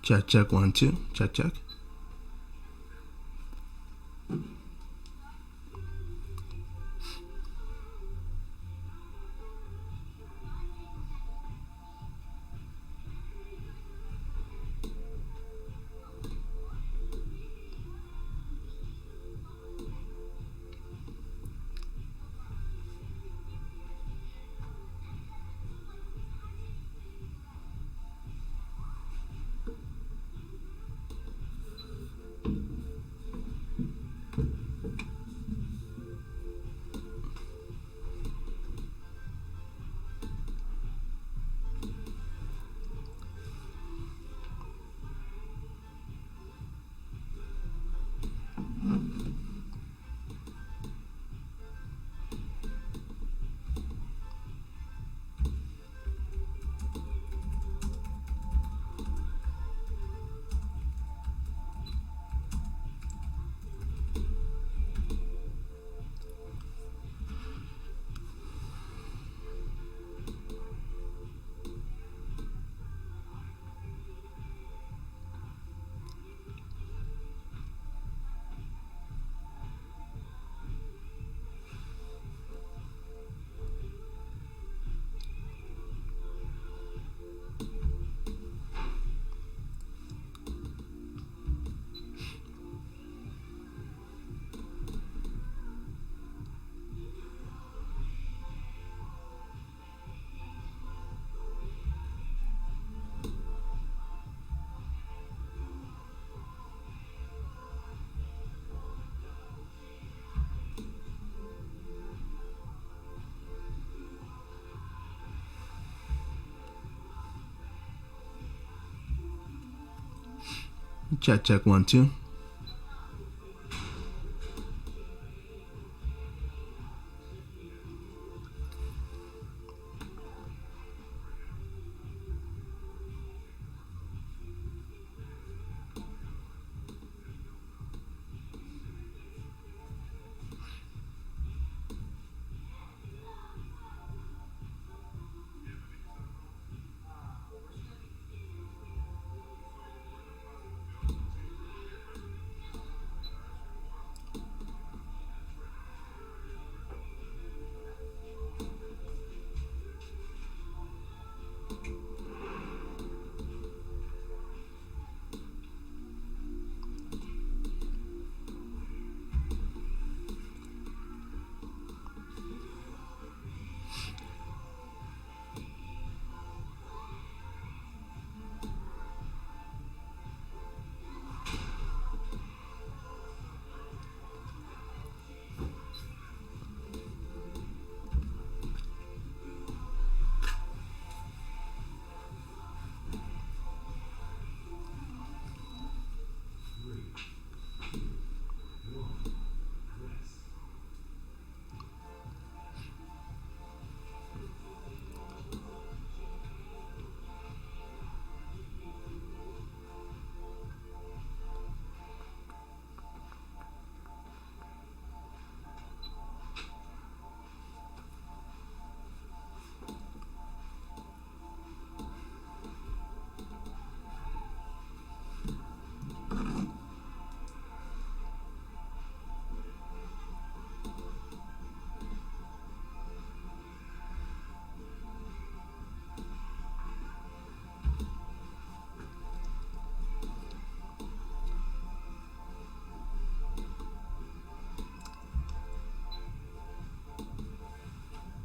Check 1 2. Check. Check 1 2.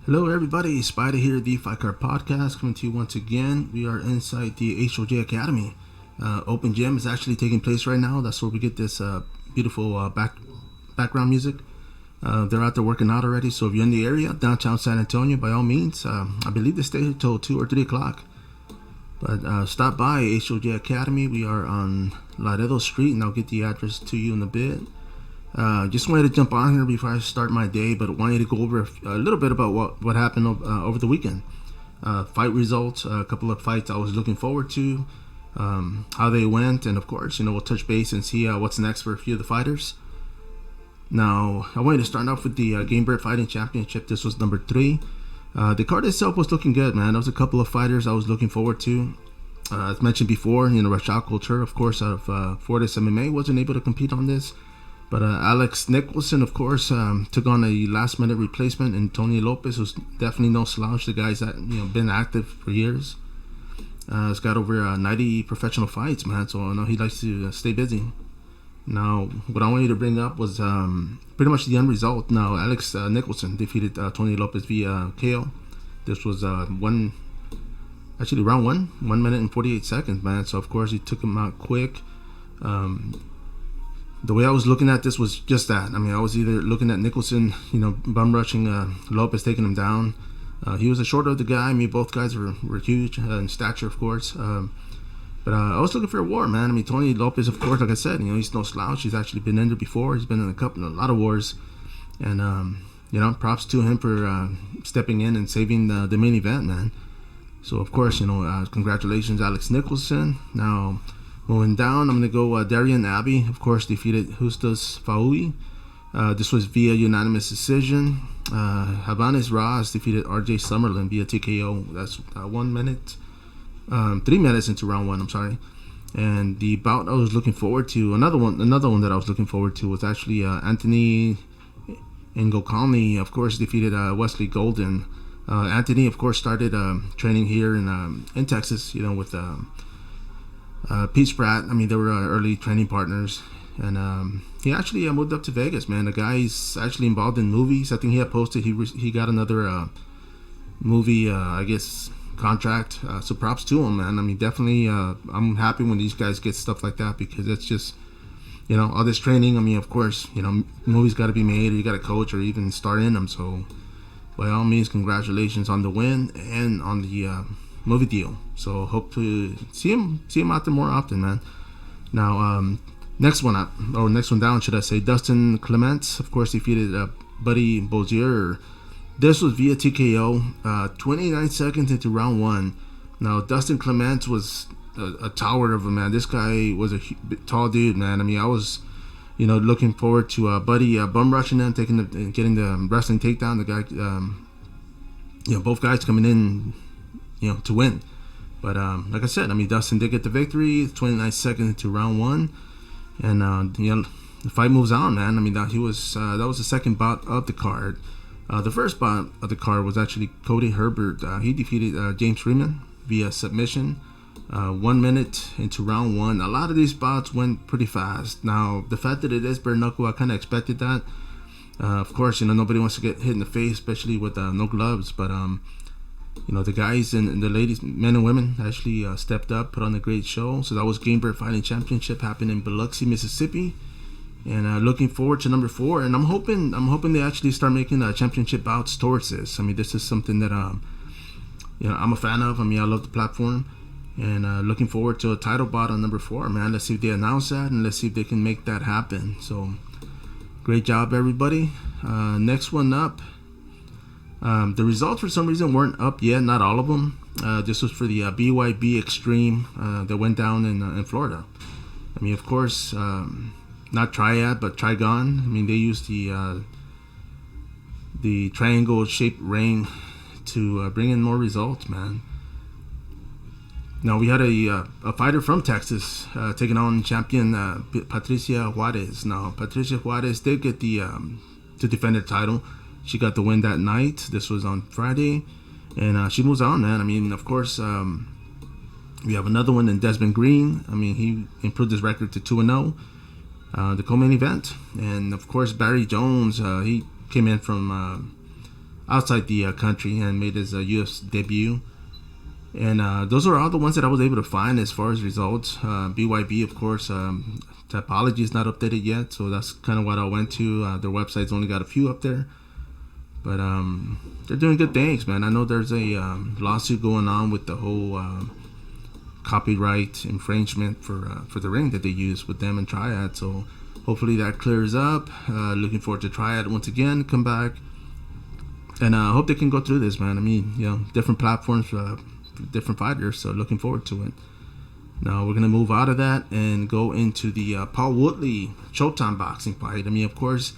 Hello everybody, Spider here, the Fight Card Podcast, coming to you once again. We are inside the HOJ Academy. Open Gym is actually taking place right now. That's where we get this beautiful background music. They're out there working out already, so if you're in the area, downtown San Antonio, by all means, I believe they stay here till 2 or 3 o'clock. But stop by HOJ Academy. We are on Laredo Street, and I'll get the address to you in a bit. Just wanted to jump on here before I start my day, but wanted to go over a little bit about what happened over the weekend. Fight results, a couple of fights I was looking forward to, how they went, and of course, we'll touch base and see what's next for a few of the fighters. Now, I wanted to start off with the Gamebred Fighting Championship. This was number 3. The card itself was looking good, man. There was a couple of fighters I was looking forward to. As mentioned before, Raquel Pennington, of course, out of Fortis MMA, wasn't able to compete on this. But Alex Nicholson, of course, took on a last-minute replacement in Tony Lopez, who's definitely no slouch. The guy's been active for years. He's got over 90 professional fights, man. So I know he likes to stay busy. Now, what I want you to bring up was pretty much the end result. Now, Alex Nicholson defeated Tony Lopez via KO. This was round one, 1 minute and 48 seconds, man. So of course he took him out quick. The way I was looking at this was just that. I mean, I was either looking at Nicholson, bum rushing Lopez, taking him down. He was the shorter of the guy. I mean, both guys were huge in stature, of course. But I was looking for a war, man. I mean, Tony Lopez, of course, like I said, he's no slouch. He's actually been in there before. He's been in a lot of wars. And, props to him for stepping in and saving the main event, man. So, of course, congratulations, Alex Nicholson. Now, moving down, I'm going to go Darian Abbey, of course, defeated Justus Faui. This was via unanimous decision. Havanes Ross defeated RJ Summerlin via TKO. That's 1 minute. 3 minutes into round one, I'm sorry. And the bout I was looking forward to, another one that I was looking forward to was actually Anthony Ngokani, of course, defeated Wesley Golden. Anthony, of course, started training here in Texas, with Pete Spratt. I mean, they were early training partners. And he actually moved up to Vegas, man. The guy's actually involved in movies. I think he had posted he got another movie, I guess, contract. So props to him, man. I mean, definitely, I'm happy when these guys get stuff like that, because it's just, all this training. I mean, of course, movies got to be made, or you got to coach, or even star in them. So by all means, congratulations on the win and on the movie deal. So hope to see him out there more often, man. Now, next one down, should I say? Dustin Clements, of course, defeated Buddy Bozier. This was via TKO, 29 seconds into round one. Now, Dustin Clements was a tower of a man. This guy was a tall dude, man. I mean, I was, looking forward to Buddy bum rushing him, getting the wrestling takedown. The guy, both guys coming in, to win. But like I said, I mean, Dustin did get the victory. 29 seconds into round one, and the fight moves on, man. I mean, that was the second bout of the card. The first bout of the card was actually Cody Herbert. He defeated James Freeman via submission. 1 minute into round one. A lot of these bouts went pretty fast. Now, the fact that it is bare knuckle, I kind of expected that. Of course, nobody wants to get hit in the face, especially with no gloves. But the guys and the ladies, men and women, actually stepped up, put on a great show. So that was Gamebred Fighting Championship, happened in Biloxi, Mississippi. And looking forward to number 4. And I'm hoping they actually start making championship bouts towards this. I mean, this is something that I'm a fan of. I mean, I love the platform. And looking forward to a title bout on number 4, man. Let's see if they announce that, and let's see if they can make that happen. So, great job, everybody. Next one up. The results, for some reason, weren't up yet. Not all of them. This was for the BYB Extreme that went down in Florida. I mean, of course, not Triad, but Trigon. I mean, they used the triangle-shaped ring to bring in more results, man. Now, we had a fighter from Texas taking on champion Patricia Juarez. Now, Patricia Juarez did get to defend her title. She got the win that night. This was on Friday. And she moves on, man. I mean, of course, we have another one in Desmond Green. I mean, he improved his record to 2-0. The co-main event. And, of course, Barry Jones, he came in from outside the country and made his US debut. And those are all the ones that I was able to find as far as results. BYB, of course, typology is not updated yet, so that's kind of what I went to. Their website's only got a few up there. But they're doing good things, man. I know there's a lawsuit going on with the whole copyright infringement for the ring that they use with them and Triad. So hopefully that clears up. Looking forward to Triad once again, come back. And I hope they can go through this, man. I mean, different platforms for different fighters, so looking forward to it. Now we're gonna move out of that and go into the Paul Woodley Showtime boxing fight. I mean, of course,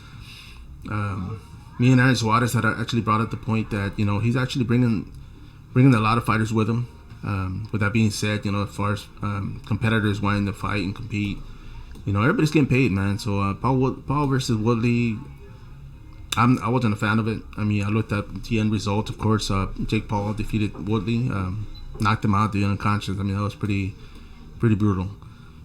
me and Aaron Suarez had actually brought up the point that he's actually bringing a lot of fighters with him. With that being said, as far as competitors wanting to fight and compete, everybody's getting paid, man. So Paul versus Woodley, I wasn't a fan of it. I mean, I looked at the end result. Of course, Jake Paul defeated Woodley, knocked him out, the unconscious. I mean, that was pretty brutal.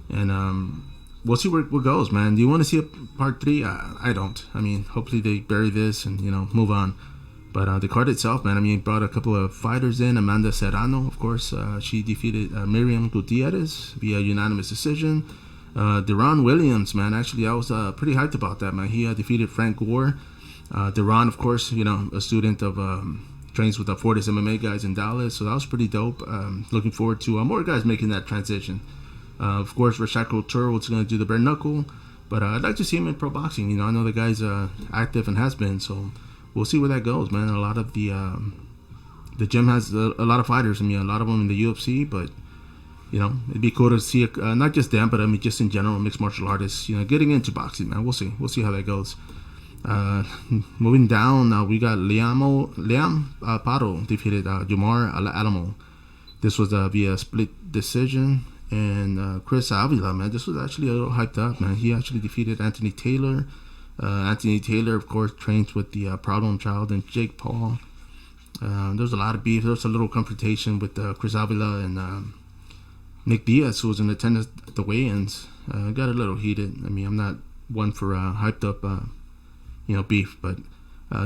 And we'll see where it goes, man. Do you want to see a part 3? I don't. I mean, hopefully they bury this and move on. But the card itself, man, I mean, it brought a couple of fighters in. Amanda Serrano, of course, she defeated Miriam Gutierrez via unanimous decision. Deron Williams, man, actually, I was pretty hyped about that, man. He defeated Frank Gore. Deron, of course, a student of trains with the Fortis MMA guys in Dallas, so that was pretty dope. Looking forward to more guys making that transition. Of course, Rashad Couture was going to do the bare knuckle, but I'd like to see him in pro boxing. I know the guy's active and has been, so we'll see where that goes, man. A lot of the gym has a lot of fighters. I mean, a lot of them in the UFC, but it'd be cool to see not just them, but I mean just in general, mixed martial artists, getting into boxing, man. We'll see how that goes. Moving down, we got Liam Paro defeated Jumar Alamo. This was via split decision. And Chris Avila, man, this was actually a little hyped up, man. He actually defeated Anthony Taylor. Anthony Taylor, of course, trains with the Problem Child and Jake Paul. There's a lot of beef. There was a little confrontation with Chris Avila and Nick Diaz, who was in attendance at the weigh-ins. Got a little heated. I mean, I'm not one for hyped up, beef, but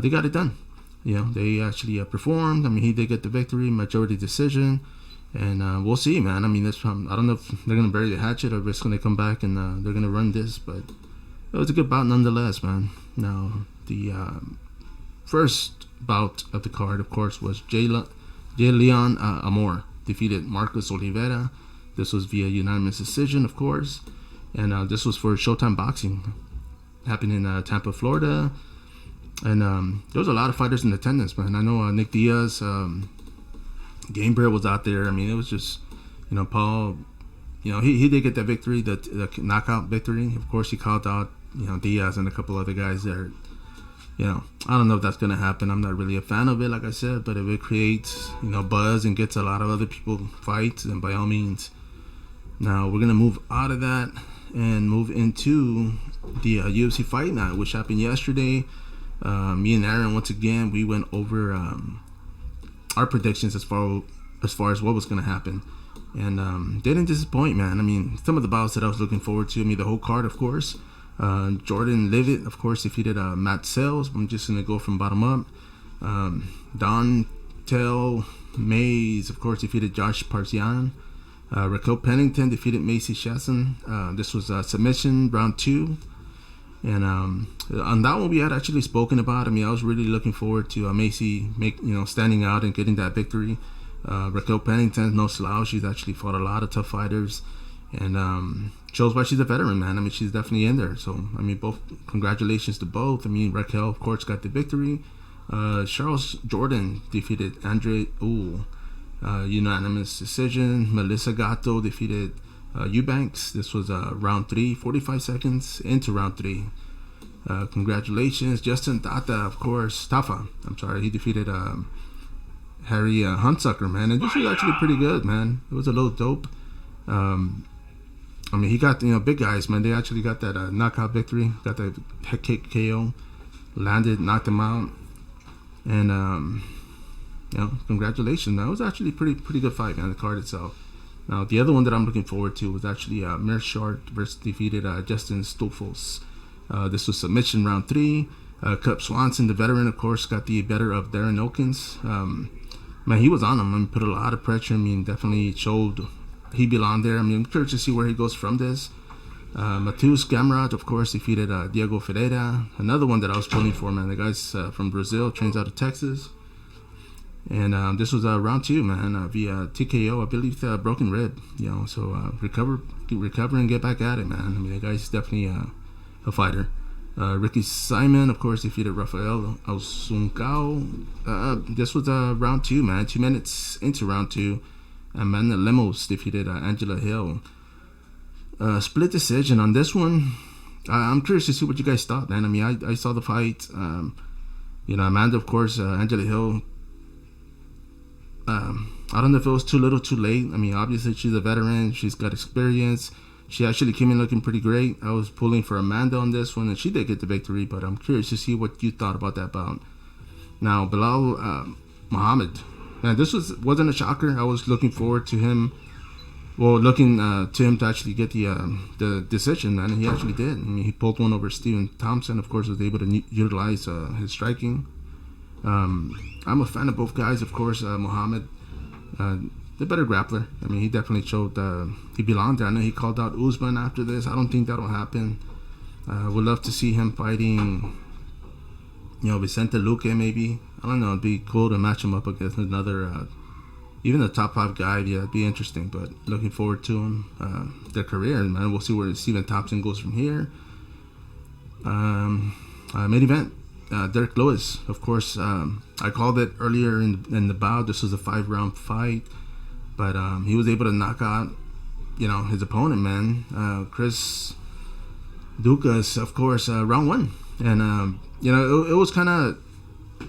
they got it done. They actually performed. I mean, he did get the victory, majority decision. And we'll see, man. I mean, I don't know if they're going to bury the hatchet or if it's going to come back and they're going to run this. But it was a good bout nonetheless, man. Now, the first bout of the card, of course, was Jayla Amore defeated Marcus Oliveira. This was via unanimous decision, of course. And this was for Showtime Boxing. Happened in Tampa, Florida. And there was a lot of fighters in attendance, man. I know Nick Diaz... Gamebred was out there. I mean, it was just, Paul, he did get that victory, the knockout victory. Of course, he called out, Diaz and a couple other guys there. I don't know if that's going to happen. I'm not really a fan of it, like I said, but if it creates, buzz and gets a lot of other people fights, then by all means. Now, we're going to move out of that and move into the UFC Fight Night, which happened yesterday. Me and Aaron, once again, we went over... our predictions as far as what was going to happen, and didn't disappoint, man. I mean, some of the bouts that I was looking forward to, I mean, the whole card, of course. Jordan Levitt, of course, defeated Matt Sells. I'm just going to go from bottom up. Don Tell Mays, of course, defeated Josh Parzian. Raquel Pennington defeated Macy Chasson. This was submission round 2. And on that one, we had actually spoken about. I mean, I was really looking forward to Macy standing out and getting that victory. Raquel Pennington, no slouch. She's actually fought a lot of tough fighters, and shows why she's a veteran, man. I mean, she's definitely in there. So, I mean, congratulations to both. I mean, Raquel, of course, got the victory. Charles Jordan defeated Andre Ull, unanimous decision. Melissa Gatto defeated Eubanks. This was round 3, 45 seconds into round 3. Congratulations. Justin Tafa, I'm sorry, he defeated Harry Huntsucker, man. And this was actually pretty good, man. It was a little dope. I mean, he got, big guys, man. They actually got that knockout victory, got that head kick KO, landed, knocked him out. And, congratulations, man. It was actually pretty good fight, man, the card itself. Now, the other one that I'm looking forward to was actually Mearshart versus defeated Justin Stolfos. This was submission round 3. Cup Swanson, the veteran, of course, got the better of Darren Elkins. Man, he was on him. I mean, put a lot of pressure. I mean, definitely showed he belonged there. I mean, I'm curious to see where he goes from this. Matheus Gamrot, of course, defeated Diego Ferreira. Another one that I was pulling for, man. The guy's from Brazil, trains out of Texas. And this was round 2, man, via TKO, I believe, broken rib. So recover and get back at it, man. I mean, the guy's definitely a fighter. Ricky Simon, of course, defeated Rafael Asuncao. This was round 2, man. 2 minutes into round 2. Amanda Lemos defeated Angela Hill. Split decision on this one. I'm curious to see what you guys thought, man. I mean, I saw the fight. Amanda, of course, Angela Hill. I I don't know if it was too little, too late. I mean, obviously she's a veteran. She's got experience. She actually came in looking pretty great. I was pulling for Amanda on this one, and she did get the victory. But I'm curious to see what you thought about that bout. Now, Bilal Muhammad. Man, this wasn't a shocker. I was looking forward to him. Well, looking to him to actually get the decision, man, and he actually did. I mean, he pulled one over Stephen Thompson. Of course, was able to utilize his striking. I'm a fan of both guys, of course. Muhammad, the better grappler. I mean, he definitely showed he belonged there. I know he called out Usman after this. I don't think that'll happen. Would love to see him fighting, Vicente Luque maybe. I don't know. It'd be cool to match him up against another, even the top 5 guy. Yeah, it'd be interesting. But looking forward to him, their career, man. We'll see where Stephen Thompson goes from here. Main event, Derrick Lewis. Of course, I called it earlier in the bout. This was a 5-round fight, but he was able to knock out, his opponent, man. Chris Dukas, of course, round 1, and it was kind of.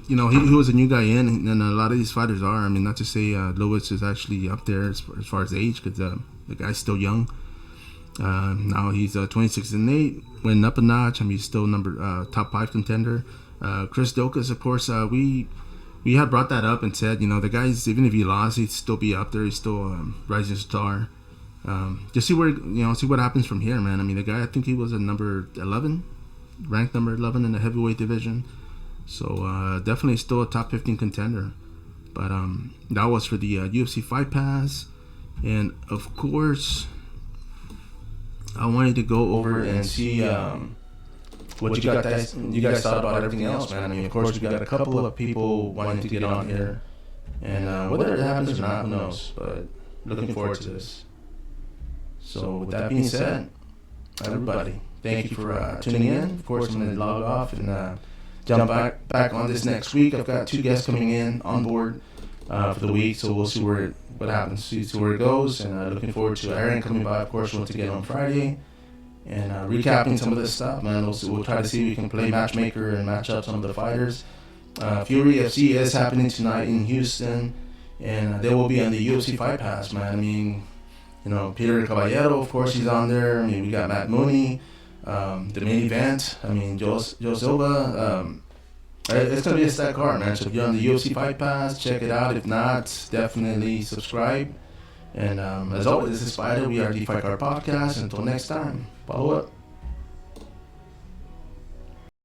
He was a new guy in, and a lot of these fighters are. I mean, not to say Lewis is actually up there as far as age, because the guy's still young. Now he's 26-8, went up a notch. I mean, he's still top 5 contender. Chris Dukas, of course, we had brought that up and said, the guy's, even if he lost, he'd still be up there. He's still a rising star. Just see what happens from here, man. I mean, the guy, I think he was a number 11, ranked number 11 in the heavyweight division. So definitely still a top 15 contender. But that was for the UFC Fight Pass. And of course, I wanted to go over and see what you guys thought about everything else, man. I mean, of course, we got a couple of people wanting to get on here. And whether it happens or not, who knows. But looking forward to this. So with that being said, everybody, thank you for tuning in. Of course, I'm going to log off and jump back on this next week. I've got 2 guests coming in on board for the week, so we'll see what happens, see where it goes, and looking forward to Aaron coming by, of course, once again on Friday, and recapping some of this stuff, man. We'll try to see if we can play matchmaker and match up some of the fighters. Fury FC is happening tonight in Houston, and they will be on the UFC Fight Pass, man. I mean, Peter Caballero, of course, he's on there. I mean, we got Matt Mooney. The main event, I mean, Joe Silva, it's going to be a stacked card, man. So if you're on the UFC Fight Pass, check it out. If not, definitely subscribe. And as always, this is Spider. We are the Fight Card Podcast. Until next time, follow up.